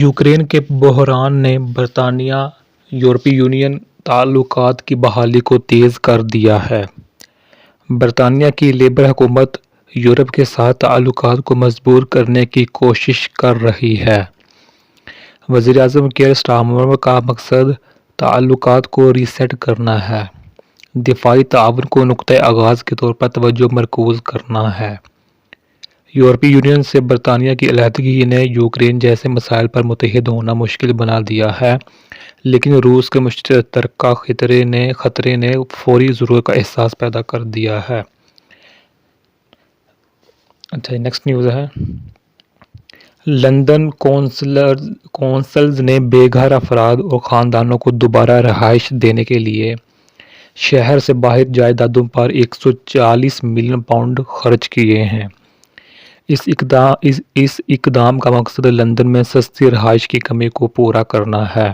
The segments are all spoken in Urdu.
یوکرین کے بحران نے برطانیہ یورپی یونین تعلقات کی بحالی کو تیز کر دیا ہے۔ برطانیہ کی لیبر حکومت یورپ کے ساتھ تعلقات کو مضبوط کرنے کی کوشش کر رہی ہے۔ وزیر اعظم کیئر سٹارمر کا مقصد تعلقات کو ری سیٹ کرنا ہے، دفاعی تعاون کو نقطۂ آغاز کے طور پر توجہ مرکوز کرنا ہے۔ یورپی یونین سے برطانیہ کی علیحدگی نے یوکرین جیسے مسائل پر متحد ہونا مشکل بنا دیا ہے، لیکن روس کے مشترکہ خطرے نے فوری ضرورت کا احساس پیدا کر دیا ہے۔ نیکسٹ نیوز ہے، لندن کونسلز نے بے گھر افراد اور خاندانوں کو دوبارہ رہائش دینے کے لیے شہر سے باہر جائیدادوں پر 140 ملین پاؤنڈ خرچ کیے ہیں۔ اس اقدام کا مقصد لندن میں سستی رہائش کی کمی کو پورا کرنا ہے۔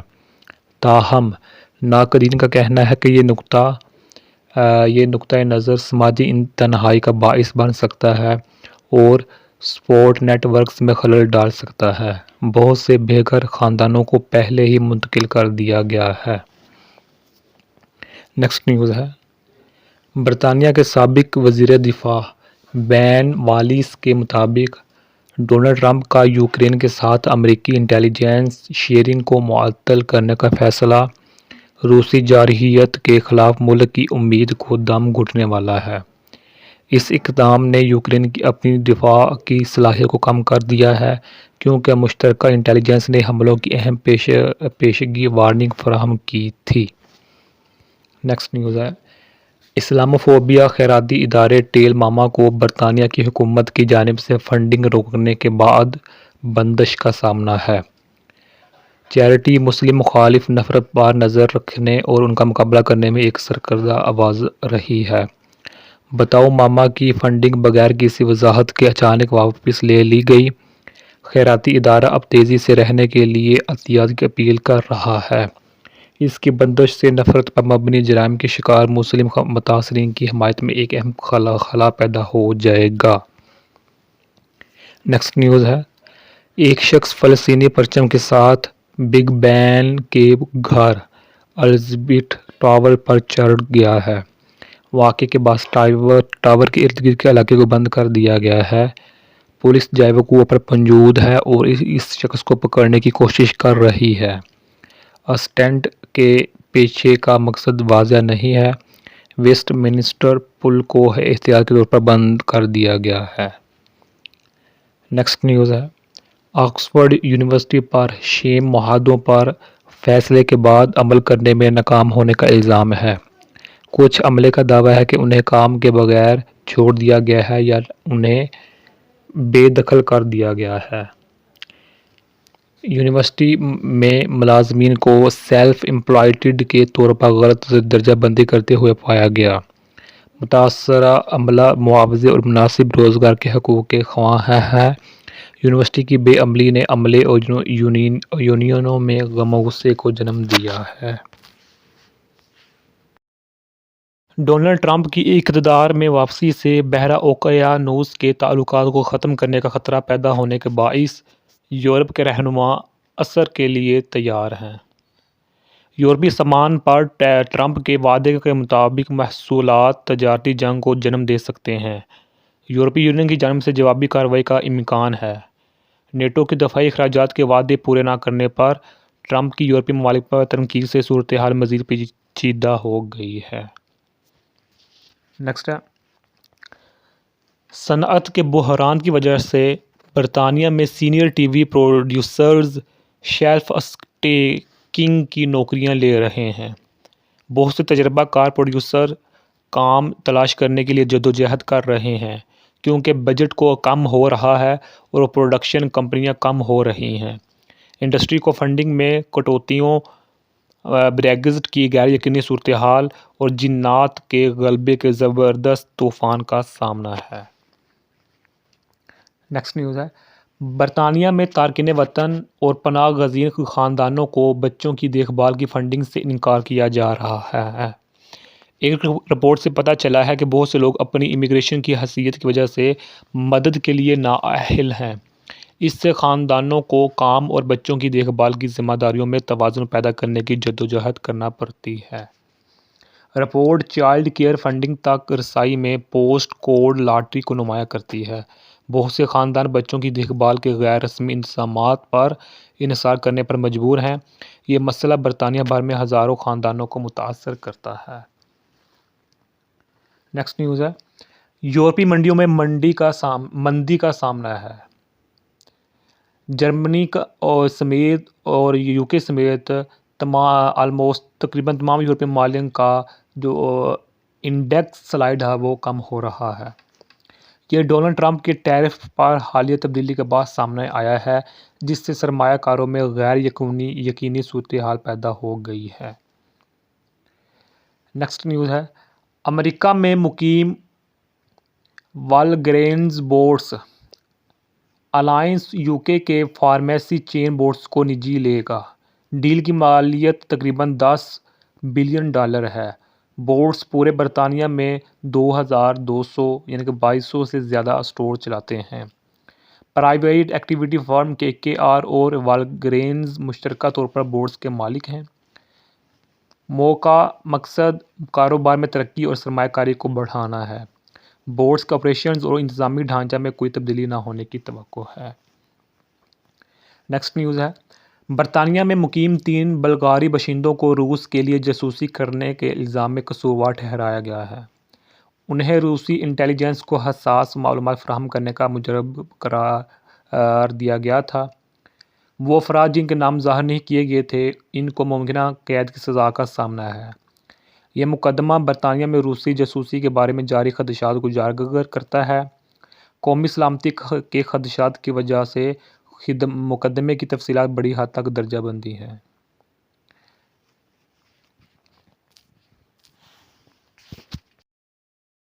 تاہم ناقدین کا کہنا ہے کہ یہ نقطۂ نظر سماجی تنہائی کا باعث بن سکتا ہے اور سپورٹ نیٹ ورکس میں خلل ڈال سکتا ہے۔ بہت سے بے گھر خاندانوں کو پہلے ہی منتقل کر دیا گیا ہے۔ نیکسٹ نیوز ہے، برطانیہ کے سابق وزیر دفاع بین والیس کے مطابق ڈونلڈ ٹرمپ کا یوکرین کے ساتھ امریکی انٹیلی جنس شیئرنگ کو معطل کرنے کا فیصلہ روسی جارحیت کے خلاف ملک کی امید کو دم گھٹنے والا ہے۔ اس اقدام نے یوکرین کی اپنی دفاع کی صلاحیت کو کم کر دیا ہے، کیونکہ مشترکہ انٹیلی جنس نے حملوں کی اہم پیشگی وارننگ فراہم کی تھی۔ نیکسٹ نیوز ہے، اسلاموفوبیا خیراتی ادارے ٹیل ماما کو برطانیہ کی حکومت کی جانب سے فنڈنگ روکنے کے بعد بندش کا سامنا ہے۔ چیریٹی مسلم مخالف نفرت پر نظر رکھنے اور ان کا مقابلہ کرنے میں ایک سرکردہ آواز رہی ہے۔ بتاؤ ماما کی فنڈنگ بغیر کسی وضاحت کے اچانک واپس لے لی گئی۔ خیراتی ادارہ اب تیزی سے رہنے کے لیے عطیات کی اپیل کر رہا ہے۔ اس کی بندش سے نفرت پر مبنی جرائم کے شکار مسلم متاثرین کی حمایت میں ایک اہم خلا پیدا ہو جائے گا۔ نیکسٹ نیوز ہے، ایک شخص فلسطینی پرچم کے ساتھ بگ بین کے گھر الزابتھ ٹاور پر چڑھ گیا ہے۔ واقعے کے بعد ٹاور کے ارد گرد کے علاقے کو بند کر دیا گیا ہے۔ پولیس جائے وقوع پر موجود ہے اور اس شخص کو پکڑنے کی کوشش کر رہی ہے۔ اسٹنٹ کے پیچھے کا مقصد واضح نہیں ہے۔ ویسٹ منسٹر پل کو احتیاط کے طور پر بند کر دیا گیا ہے۔ نیکسٹ نیوز ہے، آکسفورڈ یونیورسٹی پر شیم معاہدوں پر فیصلے کے بعد عمل کرنے میں ناکام ہونے کا الزام ہے۔ کچھ عملے کا دعویٰ ہے کہ انہیں کام کے بغیر چھوڑ دیا گیا ہے یا انہیں بے دخل کر دیا گیا ہے۔ یونیورسٹی میں ملازمین کو سیلف امپلائڈ کے طور پر غلط درجہ بندی کرتے ہوئے پایا گیا۔ متاثرہ عملہ معاوضے اور مناسب روزگار کے حقوق کے خواہاں ہے۔ یونیورسٹی کی بے عملی نے عملے اور یونینوں میں غم و غصے کو جنم دیا ہے۔ ڈونلڈ ٹرمپ کی اقتدار میں واپسی سے بحیرہ اوقیانوس کے تعلقات کو ختم کرنے کا خطرہ پیدا ہونے کے باعث یورپ کے رہنما اثر کے لیے تیار ہیں۔ یورپی سامان پر ٹرمپ کے وعدے کے مطابق محصولات تجارتی جنگ کو جنم دے سکتے ہیں۔ یورپی یونین کی جانب سے جوابی کارروائی کا امکان ہے۔ نیٹو کے دفاعی اخراجات کے وعدے پورے نہ کرنے پر ٹرمپ کی یورپی ممالک پر تنقید سے صورتحال مزید پیچیدہ ہو گئی ہے۔ نیکسٹ ہے، صنعت کے بحران کی وجہ سے برطانیہ میں senior T V producers shelf stacking کی نوکریاں لے رہے ہیں۔ بہت سے تجربہ کار پروڈیوسر کام تلاش کرنے کے لیے جدوجہد کر رہے ہیں، کیونکہ بجٹ کو کم ہو رہا ہے اور پروڈکشن کمپنیاں کم ہو رہی ہیں۔ انڈسٹری کو فنڈنگ میں کٹوتیوں، بریگزٹ کی غیر یقینی صورتحال اور جنات کے غلبے کے زبردست طوفان کا سامنا ہے۔ نیکسٹ نیوز ہے، برطانیہ میں تارکین وطن اور پناہ گزین خاندانوں کو بچوں کی دیکھ بھال کی فنڈنگ سے انکار کیا جا رہا ہے۔ ایک رپورٹ سے پتہ چلا ہے کہ بہت سے لوگ اپنی امیگریشن کی حیثیت کی وجہ سے مدد کے لیے نااہل ہیں۔ اس سے خاندانوں کو کام اور بچوں کی دیکھ بھال کی ذمہ داریوں میں توازن پیدا کرنے کی جدوجہد کرنا پڑتی ہے۔ رپورٹ چائلڈ کیئر فنڈنگ تک رسائی میں پوسٹ کوڈ لاٹری کو نمایاں کرتی ہے۔ بہت سے خاندان بچوں کی دیکھ بھال کے غیر رسمی انتظامات پر انحصار کرنے پر مجبور ہیں۔ یہ مسئلہ برطانیہ بھر میں ہزاروں خاندانوں کو متاثر کرتا ہے۔ نیکسٹ نیوز ہے، یورپی منڈیوں میں مندی کا سامنا ہے۔ جرمنی سمیت اور UK سمیت تقریباً تمام یورپی ممالک کا جو انڈیکس سلائڈ ہے وہ کم ہو رہا ہے۔ یہ ڈونلڈ ٹرمپ کے ٹیرف پر حالیہ تبدیلی کے بعد سامنے آیا ہے، جس سے سرمایہ کاروں میں غیر یقینی صورتحال پیدا ہو گئی ہے۔ نیکسٹ نیوز ہے، امریکہ میں مقیم والگرینز بورڈز الائنس UK کے فارمیسی چین بورڈز کو نجی لے گا۔ ڈیل کی مالیت تقریباً $10 بلین ہے۔ بورڈز پورے برطانیہ میں 2200 سے زیادہ اسٹور چلاتے ہیں۔ پرائیویٹ ایکویٹی فرم KKR اور والگرینز مشترکہ طور پر بورڈز کے مالک ہیں۔ کا مقصد کاروبار میں ترقی اور سرمایہ کاری کو بڑھانا ہے۔ بورڈز کے آپریشنز اور انتظامی ڈھانچہ میں کوئی تبدیلی نہ ہونے کی توقع ہے۔ نیکسٹ نیوز ہے، برطانیہ میں مقیم 3 بلغاری باشندوں کو روس کے لیے جاسوسی کرنے کے الزام میں قصوروار ٹھہرایا گیا ہے۔ انہیں روسی انٹیلی جنس کو حساس معلومات فراہم کرنے کا مجرم قرار دیا گیا تھا۔ وہ افراد جن کے نام ظاہر نہیں کیے گئے تھے، ان کو ممکنہ قید کی سزا کا سامنا ہے۔ یہ مقدمہ برطانیہ میں روسی جاسوسی کے بارے میں جاری خدشات کو اجاگر کرتا ہے۔ قومی سلامتی کے خدشات کی وجہ سے مقدمے کی تفصیلات بڑی حد تک درجہ بندی ہیں۔